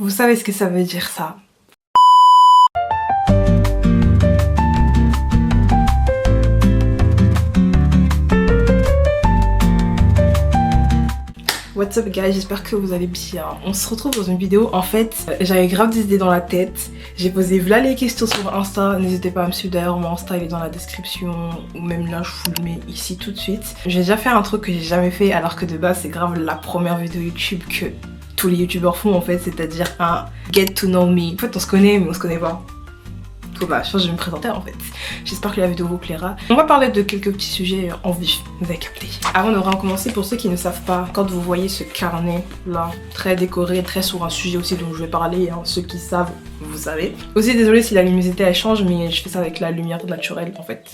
Vous savez ce que ça veut dire ça. What's up guys, j'espère que vous allez bien. On se retrouve dans une vidéo. En fait, j'avais grave des idées dans la tête. J'ai posé voilà les questions sur Insta. N'hésitez pas à me suivre, d'ailleurs mon Insta il est dans la description. Ou même là je vous le mets ici tout de suite. J'ai déjà fait un truc que j'ai jamais fait, alors que de base c'est grave la première vidéo YouTube que tous les youtubeurs font en fait. C'est-à-dire un get to know me. En fait on se connaît mais on se connaît pas. Bah, je pense que je vais me présenter en fait. J'espère que la vidéo vous plaira. On va parler de quelques petits sujets en vif, vous avez capté. Avant de recommencer, pour ceux qui ne savent pas, quand vous voyez ce carnet là, très décoré, très sur un sujet aussi dont je vais parler, hein, ceux qui savent, vous savez. Aussi désolée si la luminosité elle change, mais je fais ça avec la lumière naturelle en fait,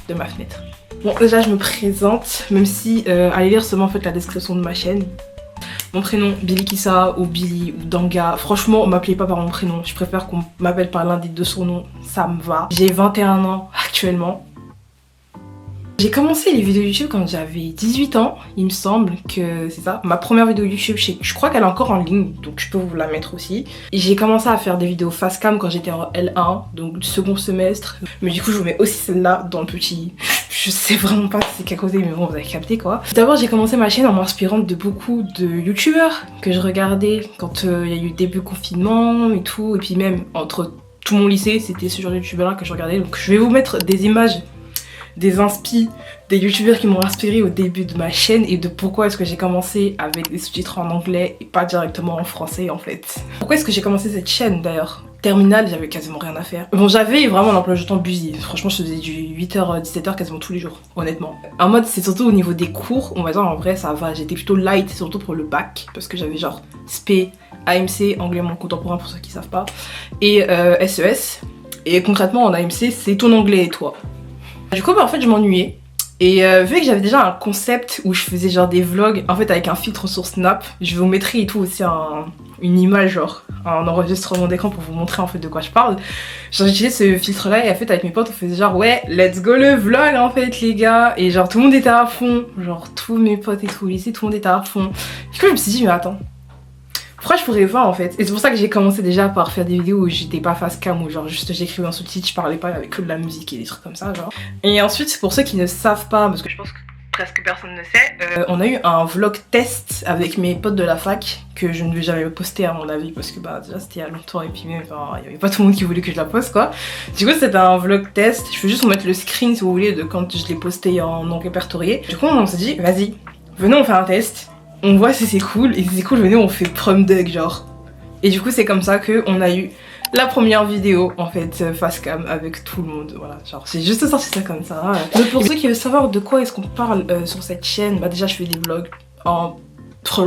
de ma fenêtre. Bon déjà je me présente, même si allez lire seulement en fait la description de ma chaîne. Mon prénom, Billy Kissa ou Billy ou Danga. Franchement, on m'appelait pas par mon prénom. Je préfère qu'on m'appelle par l'un des deux surnoms. Ça me va. J'ai 21 ans actuellement. J'ai commencé les vidéos YouTube quand j'avais 18 ans. Il me semble que c'est ça. Ma première vidéo YouTube, je crois qu'elle est encore en ligne. Donc je peux vous la mettre aussi. Et j'ai commencé à faire des vidéos face cam quand j'étais en L1. Donc second semestre. Mais du coup, je vous mets aussi celle-là dans le petit... Je sais vraiment pas si c'est qu'à côté, mais bon, vous avez capté quoi. D'abord, j'ai commencé ma chaîne en m'inspirant de beaucoup de youtubeurs que je regardais quand il y a eu le début confinement et tout. Et puis même, entre tout mon lycée, c'était ce genre de youtubeurs là que je regardais. Donc je vais vous mettre des images, des inspi, des youtubeurs qui m'ont inspiré au début de ma chaîne et de pourquoi est-ce que j'ai commencé avec des sous-titres en anglais et pas directement en français en fait. Pourquoi est-ce que j'ai commencé cette chaîne d'ailleurs? Terminale, j'avais quasiment rien à faire. Bon, j'avais vraiment l'emploi du temps busy. Franchement, je faisais du 8h, 17h quasiment tous les jours, honnêtement. En mode, c'est surtout au niveau des cours, on va dire en vrai, ça va. J'étais plutôt light, surtout pour le bac, parce que j'avais genre SP, AMC, anglais monde contemporain pour ceux qui savent pas, et SES. Et concrètement, en AMC, c'est ton anglais et toi. Du coup, bah, en fait, je m'ennuyais. Et vu que j'avais déjà un concept où je faisais genre des vlogs, en fait avec un filtre sur Snap, je vous mettrai et tout aussi une image, genre un enregistrement d'écran pour vous montrer en fait de quoi je parle. Genre j'utilisais ce filtre là et en fait avec mes potes on faisait genre ouais let's go le vlog en fait les gars. Et genre tout le monde était à fond, genre tous mes potes et tout au lycée, tout le monde était à fond. Du coup je me suis dit mais attends, pourquoi je pourrais pas en fait? Et c'est pour ça que j'ai commencé déjà par faire des vidéos où j'étais pas face cam, où genre juste j'écrivais un sous-titre, je parlais pas avec que de la musique et des trucs comme ça genre. Et ensuite pour ceux qui ne savent pas, parce que je pense que presque personne ne sait, on a eu un vlog test avec mes potes de la fac que je ne vais jamais poster à mon avis parce que bah déjà c'était il y a longtemps et puis même il y avait pas tout le monde qui voulait que je la poste quoi. Du coup c'était un vlog test, je vais juste vous mettre le screen si vous voulez de quand je l'ai posté en non répertorié. Du coup on s'est dit vas-y, venez on fait un test. On voit si c'est cool, et si c'est cool, venez on fait prom dug genre. Et du coup c'est comme ça qu'on a eu la première vidéo en fait face cam avec tout le monde, voilà, genre c'est juste sorti ça comme ça. Mais pour ceux qui veulent savoir de quoi est-ce qu'on parle sur cette chaîne, bah déjà je fais des vlogs,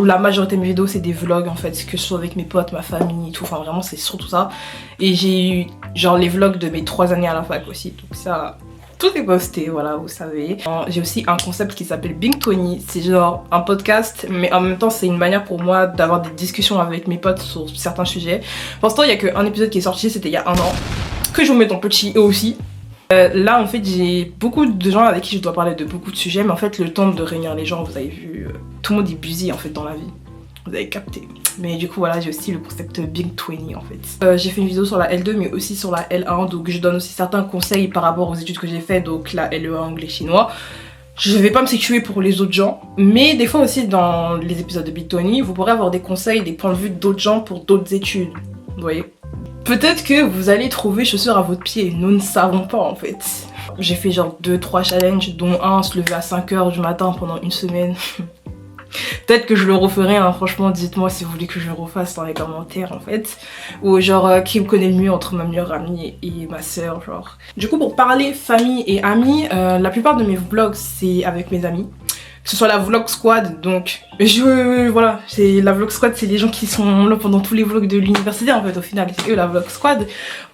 la majorité de mes vidéos c'est des vlogs en fait, que ce soit avec mes potes, ma famille et tout, enfin vraiment c'est surtout ça. Et j'ai eu genre les vlogs de mes 3 années à la fac aussi, donc ça... Tout est posté, voilà, vous savez. J'ai aussi un concept qui s'appelle Bing 20. C'est genre un podcast, mais en même temps, c'est une manière pour moi d'avoir des discussions avec mes potes sur certains sujets. Pour l'instant, il n'y a qu'un épisode qui est sorti, c'était il y a 1 an, que je vous mets en petit eux aussi. Là, en fait, j'ai beaucoup de gens avec qui je dois parler de beaucoup de sujets, mais en fait, le temps de réunir les gens, vous avez vu, tout le monde est busy en fait dans la vie. Vous avez capté. Mais du coup voilà j'ai aussi le concept Big 20 en fait. J'ai fait une vidéo sur la L2 mais aussi sur la L1, donc je donne aussi certains conseils par rapport aux études que j'ai fait, donc la LE1 anglais chinois. Je vais pas me situer pour les autres gens, mais des fois aussi dans les épisodes de Big 20 vous pourrez avoir des conseils, des points de vue d'autres gens pour d'autres études, vous voyez. Peut-être que vous allez trouver chaussures à votre pied, nous ne savons pas en fait. J'ai fait genre 2-3 challenges dont un se lever à 5h du matin pendant une semaine. Peut-être que je le referai, hein, franchement dites-moi si vous voulez que je le refasse dans les commentaires en fait. Ou genre qui me connaît le mieux entre ma meilleure amie et ma soeur genre. Du coup pour parler famille et amis, la plupart de mes vlogs c'est avec mes amis. Que ce soit la vlog squad, donc voilà, c'est la vlog squad, c'est les gens qui sont là pendant tous les vlogs de l'université en fait au final, c'est eux la vlog squad.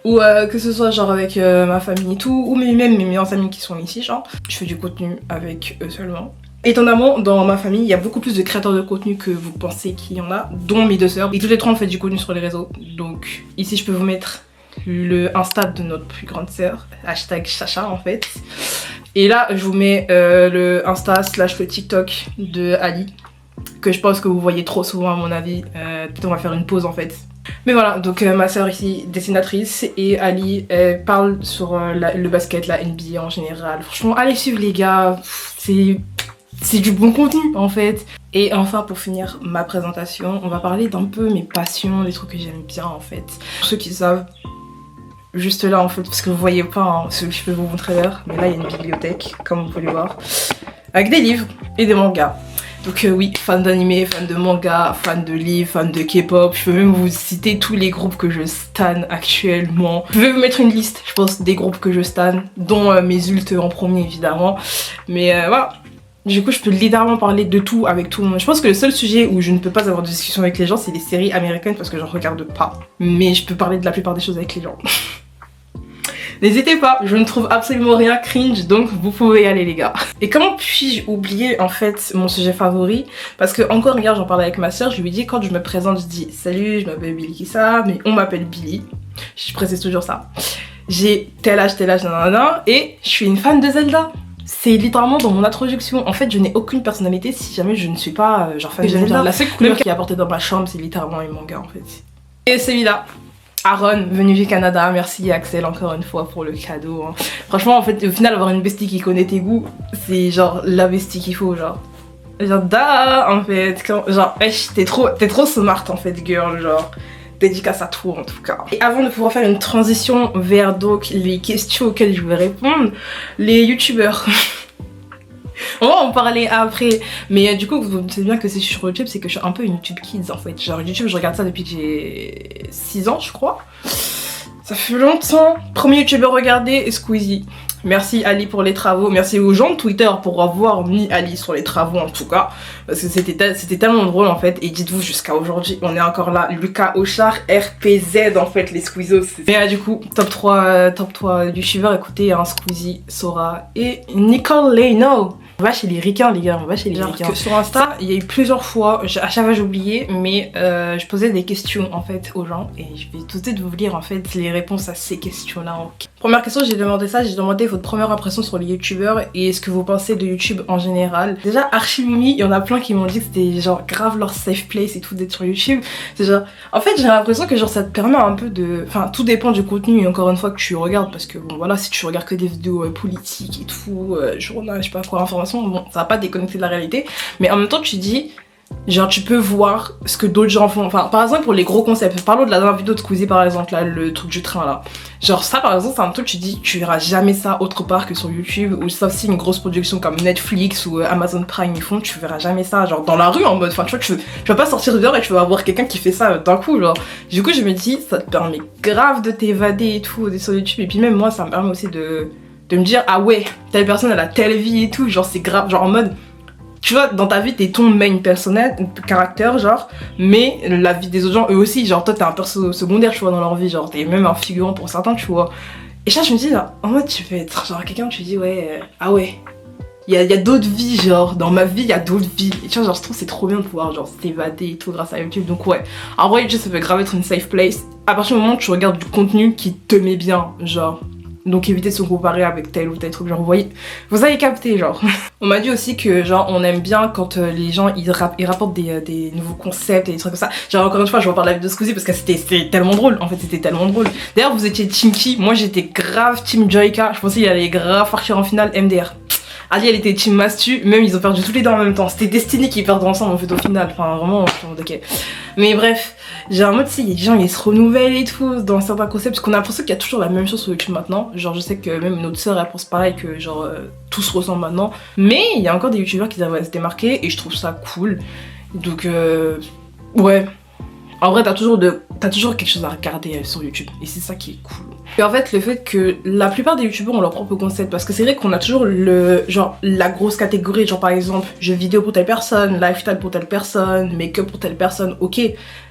Ou que ce soit genre avec ma famille et tout, ou même mes meilleurs amis qui sont ici genre. Je fais du contenu avec eux seulement. Étonnamment, dans ma famille, il y a beaucoup plus de créateurs de contenu que vous pensez qu'il y en a, dont mes 2 sœurs. Et toutes les 3 on fait du contenu sur les réseaux. Donc ici je peux vous mettre le Insta de notre plus grande sœur, hashtag Chacha en fait. Et là je vous mets le Insta / le TikTok de Ali, que je pense que vous voyez trop souvent à mon avis. Peut-être on va faire une pause en fait Mais voilà, donc ma soeur ici, dessinatrice, et Ali, elle parle sur le basket, la NBA en général. Franchement, allez suivre les gars, c'est du bon contenu en fait. Et enfin, pour finir ma présentation, on va parler d'un peu mes passions, des trucs que j'aime bien en fait. Pour ceux qui savent, juste là en fait, parce que vous voyez pas hein, ce que je peux vous montrer là, mais là il y a une bibliothèque, comme vous pouvez le voir, avec des livres et des mangas. Donc oui, fan d'anime, fan de manga, fan de livres, fan de K-pop. Je peux même vous citer tous les groupes que je stan actuellement. Je vais vous mettre une liste, je pense, des groupes que je stan, dont mes ults en premier évidemment. Mais voilà, du coup je peux littéralement parler de tout avec tout le monde. Je pense que le seul sujet où je ne peux pas avoir de discussion avec les gens, c'est les séries américaines parce que j'en regarde pas. Mais je peux parler de la plupart des choses avec les gens. N'hésitez pas, je ne trouve absolument rien cringe, donc vous pouvez y aller les gars. Et comment puis-je oublier en fait mon sujet favori? Parce que encore hier j'en parlais avec ma soeur, je lui dis quand je me présente, je dis salut, je m'appelle Billy Kissa, mais on m'appelle Billy. Je précise toujours ça. J'ai tel âge, nanana, et je suis une fan de Zelda. C'est littéralement dans mon introduction. En fait, je n'ai aucune personnalité si jamais je ne suis pas genre fan de Zelda. La seule couleur qui est apportée dans ma chambre, c'est littéralement un manga en fait. Et celui-là. Aaron, venu du Canada, merci Axel encore une fois pour le cadeau. Hein. Franchement, en fait, au final, avoir une bestie qui connaît tes goûts, c'est genre la bestie qu'il faut, genre. Genre, da, en fait. Genre, wesh, t'es trop smart en fait, girl, genre. Dédicace à toi en tout cas. Et avant de pouvoir faire une transition vers donc les questions auxquelles je vais répondre, les youtubeurs. On va en parler après, mais du coup vous savez bien que si je suis sur YouTube c'est que je suis un peu une YouTube Kids en fait. Genre YouTube je regarde ça depuis que j'ai 6 ans je crois. Ça fait longtemps. Premier youtubeur regardé, Squeezie. Merci Ali pour les travaux, merci aux gens de Twitter pour avoir mis Ali sur les travaux en tout cas. Parce que c'était tellement drôle en fait. Et dites-vous jusqu'à aujourd'hui on est encore là. Lucas Auchard, RPZ en fait les Squeezos. Mais du coup top 3 youtubeurs, écoutez hein, Squeezie, Sora et Nicole Leno. On va chez les ricains les gars, on va chez les ricains. Sur Insta, il y a eu plusieurs fois, à chaque fois j'ai oublié, mais je posais des questions en fait aux gens et je vais tout de suite vous lire en fait les réponses à ces questions-là. Première question, j'ai demandé votre première impression sur les youtubeurs et ce que vous pensez de YouTube en général. Déjà Archimimi, il y en a plein qui m'ont dit que c'était genre grave leur safe place et tout d'être sur YouTube. C'est genre, en fait j'ai l'impression que genre ça te permet un peu de, enfin tout dépend du contenu et encore une fois que tu regardes parce que bon voilà si tu regardes que des vidéos politiques et tout, journal, je sais pas quoi, information. Bon, ça va pas déconnecter de la réalité, mais en même temps tu dis genre tu peux voir ce que d'autres gens font, enfin par exemple pour les gros concepts, parlons de la dernière vidéo de Squeezie par exemple là, le truc du train là, genre ça par exemple c'est un truc tu dis tu verras jamais ça autre part que sur YouTube, ou sauf si une grosse production comme Netflix ou Amazon Prime ils font, tu verras jamais ça genre dans la rue en mode, enfin tu vois tu vas pas sortir dehors et tu vas voir quelqu'un qui fait ça d'un coup genre. Du coup je me dis ça te permet grave de t'évader et tout sur YouTube, et puis même moi ça me permet aussi de me dire ah ouais telle personne elle a telle vie et tout, genre c'est grave, genre en mode tu vois dans ta vie t'es ton main personnel, caractère genre, mais la vie des autres gens eux aussi, genre toi t'es un perso secondaire tu vois dans leur vie, genre t'es même un figurant pour certains tu vois. Et ça je me dis là, en mode tu peux être genre quelqu'un tu dis ouais ah ouais il y a d'autres vies, genre dans ma vie il y a d'autres vies, et tu vois genre je trouve c'est trop bien de pouvoir genre s'évader et tout grâce à YouTube. Donc ouais en vrai YouTube ça peut grave être une safe place à partir du moment où tu regardes du contenu qui te met bien genre. Donc évitez de se comparer avec tel ou tel truc, genre vous avez capté genre. On m'a dit aussi que genre on aime bien quand les gens ils rapportent des nouveaux concepts et des trucs comme ça. Genre encore une fois je reparle de la vidéo de Squeezie parce que c'était tellement drôle, en fait c'était tellement drôle. D'ailleurs vous étiez team qui? Moi j'étais grave team Joyka, je pensais qu'il allait grave partir en finale MDR. Ali elle était team Mastu, même ils ont perdu tous les deux en même temps. C'était Destiny qui perdent ensemble en fait au final, enfin vraiment ok. Mais bref, j'ai un mode si les gens ils se renouvellent et tout dans certains concepts, parce qu'on a l'impression qu'il y a toujours la même chose sur YouTube maintenant. Genre je sais que même notre sœur elle pense pareil, que genre tout se ressemble maintenant. Mais il y a encore des youtubeurs qui doivent se démarquer et je trouve ça cool. Donc ouais. En vrai t'as toujours quelque chose à regarder sur YouTube et c'est ça qui est cool. Et en fait le fait que la plupart des youtubeurs ont leur propre concept, parce que c'est vrai qu'on a toujours la grosse catégorie, genre par exemple jeux vidéo pour telle personne, lifestyle pour telle personne, make-up pour telle personne, ok.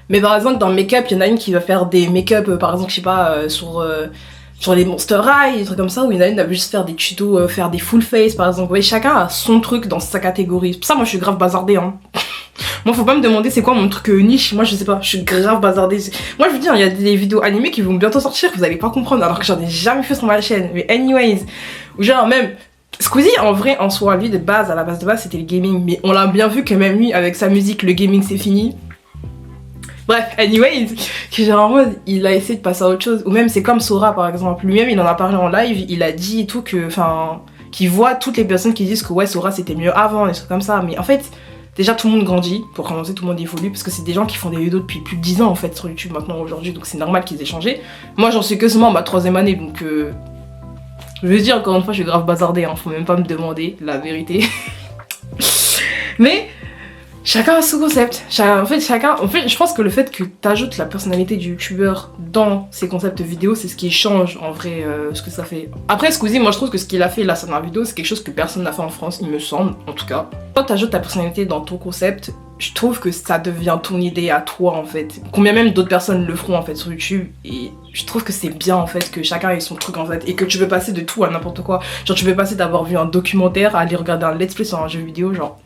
Mais par exemple dans make-up il y en a une qui va faire des make-up par exemple je sais pas sur les Monster High, des trucs comme ça, où il y en a une qui va juste faire des tutos, faire des full face par exemple. Ouais, chacun a son truc dans sa catégorie. C'est pour ça moi je suis grave bazardée hein. Moi faut pas me demander c'est quoi mon truc niche, moi je sais pas, je suis grave bazardée. Moi je vous dis, il y a des vidéos animées qui vont bientôt sortir, vous allez pas comprendre alors que j'en ai jamais fait sur ma chaîne. Mais anyways, ou genre même Squeezie en vrai en soi, lui à la base de base c'était le gaming, mais on l'a bien vu que même lui avec sa musique le gaming c'est fini. Bref, anyways, que genre en mode, il a essayé de passer à autre chose. Ou même, c'est comme Sora par exemple. Lui-même, il en a parlé en live, il a dit et tout que, enfin, qu'il voit toutes les personnes qui disent que ouais, Sora c'était mieux avant, des trucs comme ça. Mais en fait, déjà tout le monde grandit, pour commencer, tout le monde évolue, parce que c'est des gens qui font des vidéos depuis plus de 10 ans en fait sur YouTube maintenant aujourd'hui, donc c'est normal qu'ils aient changé. Moi, j'en suis que seulement ma 3e année, donc je veux dire, encore une fois, je suis grave bazardée, hein, faut même pas me demander la vérité. Mais chacun a son concept. En fait, je pense que le fait que t'ajoutes la personnalité du youtubeur dans ses concepts vidéo, c'est ce qui change en vrai ce que ça fait. Après, Squeezie, moi je trouve que ce qu'il a fait là sur la vidéo, c'est quelque chose que personne n'a fait en France, il me semble, en tout cas. Quand t'ajoutes ta personnalité dans ton concept, je trouve que ça devient ton idée à toi en fait. Combien même d'autres personnes le feront en fait sur YouTube, et je trouve que c'est bien en fait que chacun ait son truc en fait, et que tu peux passer de tout à n'importe quoi. Genre tu peux passer d'avoir vu un documentaire à aller regarder un let's play sur un jeu vidéo, genre.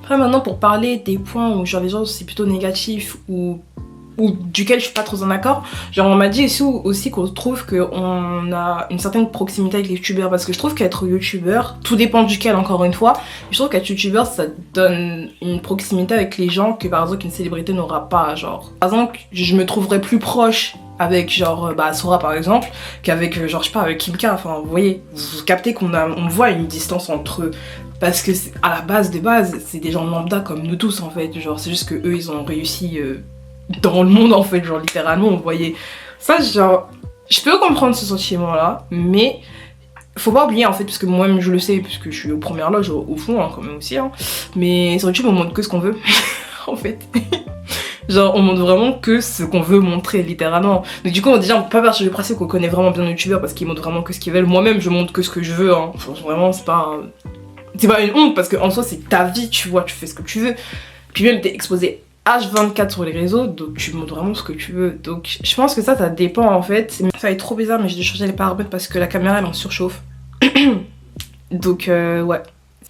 Après maintenant, pour parler des points où genre les gens c'est plutôt négatif ou duquel je suis pas trop en accord, genre on m'a dit aussi qu'on trouve qu'on a une certaine proximité avec les youtubeurs, parce que je trouve qu'être youtubeur, tout dépend duquel encore une fois, je trouve qu'être youtubeur ça donne une proximité avec les gens que par exemple une célébrité n'aura pas. Genre par exemple, je me trouverais plus proche avec genre Sora par exemple qu'avec genre je sais pas avec Kimka. Enfin vous voyez, vous captez qu'on voit une distance entre eux, parce que à la base des bases c'est des gens lambda comme nous tous en fait. Genre c'est juste que eux ils ont réussi dans le monde en fait, genre littéralement, vous voyez. Ça genre je peux comprendre ce sentiment là, mais faut pas oublier en fait, parce que moi-même je le sais, puisque je suis aux premières loges au fond hein, quand même aussi hein. Mais sur YouTube on montre que ce qu'on veut en fait. Genre on montre vraiment que ce qu'on veut montrer littéralement. Donc du coup déjà on peut pas partir du principe qu'on connaît vraiment bien les youtubeurs parce qu'ils montrent vraiment que ce qu'ils veulent. Moi-même je montre que ce que je veux hein. Vraiment c'est pas une honte, parce que en soi c'est ta vie, tu vois, tu fais ce que tu veux. Puis même t'es exposé H24 sur les réseaux, donc tu montres vraiment ce que tu veux. Donc je pense que ça dépend en fait. Ça va être trop bizarre, mais j'ai dû changer les paramètres parce que la caméra elle en surchauffe. Donc ouais.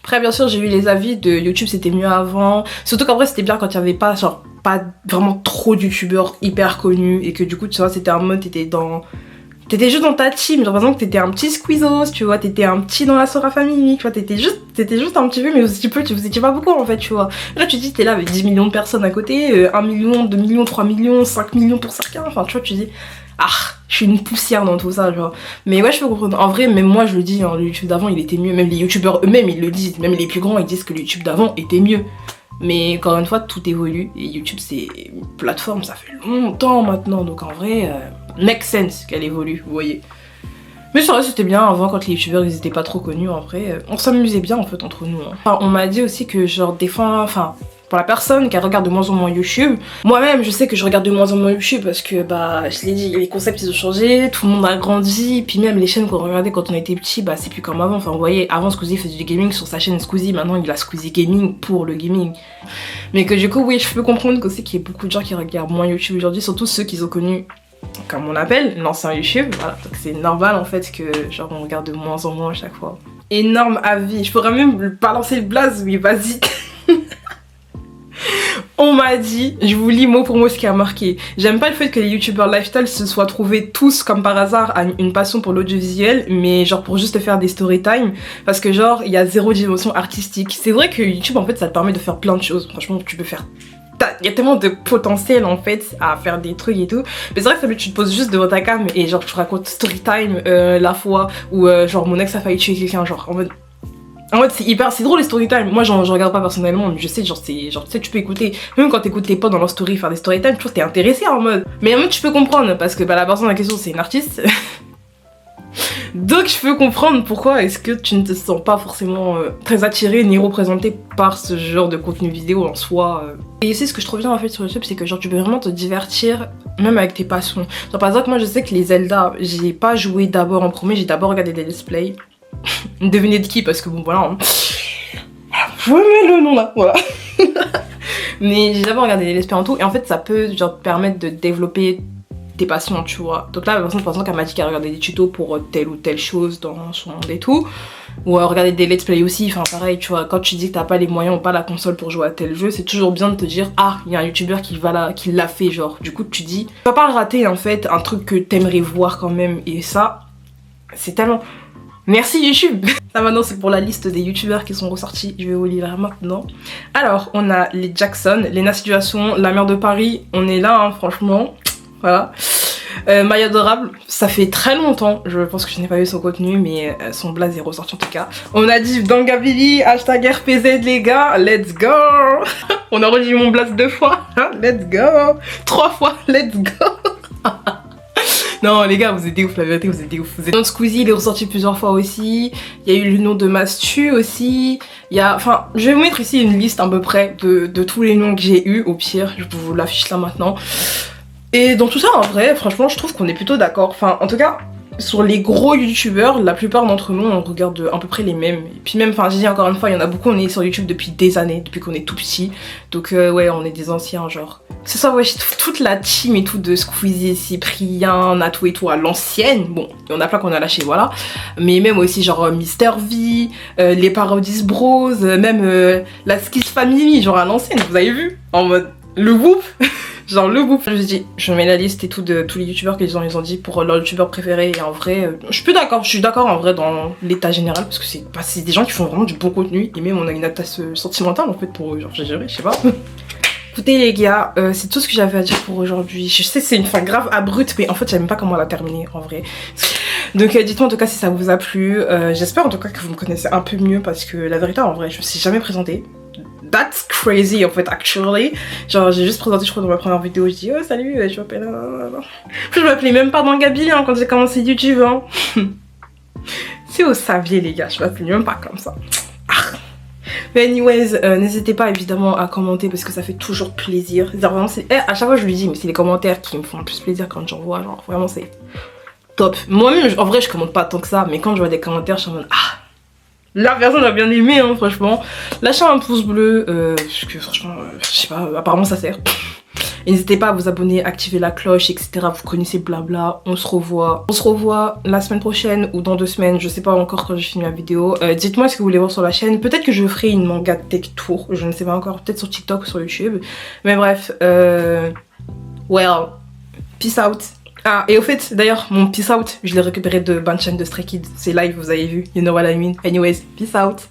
Après bien sûr j'ai eu les avis de YouTube c'était mieux avant. Surtout qu'en vrai c'était bien quand il y avait pas genre pas vraiment trop de youtubeurs hyper connus, et que du coup tu vois c'était un mode t'étais juste dans ta team, genre par exemple t'étais un petit Squeezos, tu vois, t'étais un petit dans la Sora Family, tu vois, t'étais juste un petit peu, mais aussi peu, vous étiez pas beaucoup en fait, tu vois. Là tu dis t'es là avec 10 millions de personnes à côté, 1 million, 2 millions, 3 millions, 5 millions pour chacun, enfin tu vois, tu dis je suis une poussière dans tout ça, genre. Mais ouais je peux comprendre, en vrai même moi je le dis, hein, le YouTube d'avant il était mieux, même les youtubeurs eux-mêmes ils le disent, même les plus grands ils disent que le YouTube d'avant était mieux. Mais encore une fois tout évolue, et YouTube c'est une plateforme, ça fait longtemps maintenant, donc en vrai make sense qu'elle évolue, vous voyez. Mais c'est vrai c'était bien avant quand les youtubeurs ils étaient pas trop connus, en vrai on s'amusait bien en fait entre nous hein. Enfin, on m'a dit aussi que genre des fois, enfin pour la personne qui regarde de moins en moins YouTube, moi-même je sais que je regarde de moins en moins YouTube parce que je l'ai dit, les concepts ils ont changé, tout le monde a grandi, puis même les chaînes qu'on regardait quand on était petit c'est plus comme avant. Enfin vous voyez, avant Squeezie faisait du gaming sur sa chaîne Squeezie, maintenant il a Squeezie Gaming pour le gaming. Mais que du coup oui je peux comprendre qu'aussi qu'il y ait beaucoup de gens qui regardent moins YouTube aujourd'hui, surtout ceux qu'ils ont connus comme on appelle l'ancien YouTube, voilà. Donc c'est normal en fait que genre on regarde de moins en moins à chaque fois. Énorme avis, je pourrais même balancer le blaze, mais vas-y. On m'a dit, je vous lis mot pour mot ce qui a marqué. J'aime pas le fait que les youtubeurs lifestyle se soient trouvés tous comme par hasard à une passion pour l'audiovisuel, mais genre pour juste faire des story time, parce que genre il y a zéro dimension artistique. C'est vrai que YouTube en fait ça te permet de faire plein de choses, franchement tu peux faire... Il y a tellement de potentiel en fait à faire des trucs et tout. Mais c'est vrai que ça, tu te poses juste devant ta cam et genre tu racontes story time la fois où genre mon ex a failli tuer quelqu'un, genre en mode c'est drôle les story time. Moi j'en regarde pas personnellement, mais je sais genre tu sais tu peux écouter, même quand t'écoutes tes potes dans leur story faire des story time, tu vois t'es intéressé en mode. Mais en mode tu peux comprendre parce que la personne en question c'est une artiste. Donc je peux comprendre pourquoi est-ce que tu ne te sens pas forcément très attiré ni représenté par ce genre de contenu vidéo en soi. Et c'est ce que je trouve bien en fait sur YouTube, c'est que genre tu peux vraiment te divertir même avec tes passions. Genre par exemple moi je sais que les Zelda, j'ai pas joué d'abord en premier, j'ai d'abord regardé des let's play. Devinez de qui, parce que bon voilà. Je mets le nom là, voilà. Mais j'ai d'abord regardé des let's play en tout, et en fait ça peut genre te permettre de développer tes passions, tu vois. Donc là la personne par exemple elle m'a dit qu'elle regardait des tutos pour telle ou telle chose dans son monde et tout, ou regarder des let's play aussi. Enfin pareil tu vois, quand tu dis que t'as pas les moyens ou pas la console pour jouer à tel jeu, c'est toujours bien de te dire il y a un youtubeur qui l'a fait, genre du coup tu dis tu vas pas le rater en fait, un truc que t'aimerais voir quand même. Et ça c'est tellement... Merci YouTube. Ça maintenant c'est pour la liste des youtubeurs qui sont ressortis, je vais vous lire maintenant. Alors on a les Jackson, Lena Situation, La Mère de Paris, on est là hein, franchement, voilà. Maya Adorable, ça fait très longtemps, je pense que je n'ai pas vu son contenu mais son blaze est ressorti en tout cas. On a dit Dangabili, hashtag RPZ les gars, let's go. On a redit mon blaze 2 fois, let's go. 3 fois, let's go. Non les gars vous êtes des ouf, la vérité vous êtes des ouf. Donc Squeezie il est ressorti plusieurs fois aussi. Il y a eu le nom de Mastu aussi. Il y a, enfin je vais vous mettre ici une liste à peu près de tous les noms que j'ai eu. Au pire je vous l'affiche là maintenant. Et dans tout ça en vrai franchement je trouve qu'on est plutôt d'accord. Enfin en tout cas sur les gros youtubeurs, la plupart d'entre nous on regarde à peu près les mêmes. Et puis même, enfin j'ai dit encore une fois, il y en a beaucoup, on est sur YouTube depuis des années, depuis qu'on est tout petit. Donc ouais on est des anciens genre. Que ce soit ouais, toute la team et tout de Squeezie, Cyprien, Natou et tout à l'ancienne. Bon, il y en a plein qu'on a lâché, voilà. Mais même aussi genre Mister V, les Parodies Bros, même la Skis Family, genre à l'ancienne, vous avez vu? En mode le whoop. Genre le bouffe. Je me dis, je mets la liste et tout de tous les youtubeurs qu'ils ont dit pour leur youtubeur préféré. Et en vrai, je suis d'accord en vrai dans l'état général parce que c'est des gens qui font vraiment du bon contenu. Et même on a une attache sentimentale en fait pour eux. Genre j'ai géré, je sais pas. Écoutez les gars, c'est tout ce que j'avais à dire pour aujourd'hui. Je sais c'est une fin grave abrupte mais en fait je sais même pas comment la terminer en vrai. Donc dites-moi en tout cas si ça vous a plu. J'espère en tout cas que vous me connaissez un peu mieux parce que la vérité en vrai je me suis jamais présentée. That's crazy en fait actually. Genre j'ai juste présenté je crois dans ma première vidéo, je dis oh salut je m'appelle je m'appelais même pas Dangabili hein, quand j'ai commencé YouTube hein. Si vous saviez les gars, je m'appelais même pas comme ça. Mais anyways, n'hésitez pas évidemment à commenter parce que ça fait toujours plaisir. Vraiment, à chaque fois je lui dis mais c'est les commentaires qui me font le plus plaisir quand j'en vois, genre vraiment c'est top. Moi-même en vrai je commente pas tant que ça mais quand je vois des commentaires je suis en mode ah la personne a bien aimé hein, franchement. Lâchez un pouce bleu, parce que franchement, je sais pas, apparemment ça sert. N'hésitez pas à vous abonner, activer la cloche, etc. Vous connaissez blabla, on se revoit. On se revoit la semaine prochaine ou dans 2 semaines, je sais pas encore quand je finis la vidéo. Dites-moi ce que vous voulez voir sur la chaîne. Peut-être que je ferai une manga tech tour, je ne sais pas encore, peut-être sur TikTok ou sur YouTube. Mais bref, well, peace out. Ah, et au fait, d'ailleurs, mon peace out, je l'ai récupéré de Banchan de Stray Kids. C'est live, vous avez vu. You know what I mean. Anyways, peace out.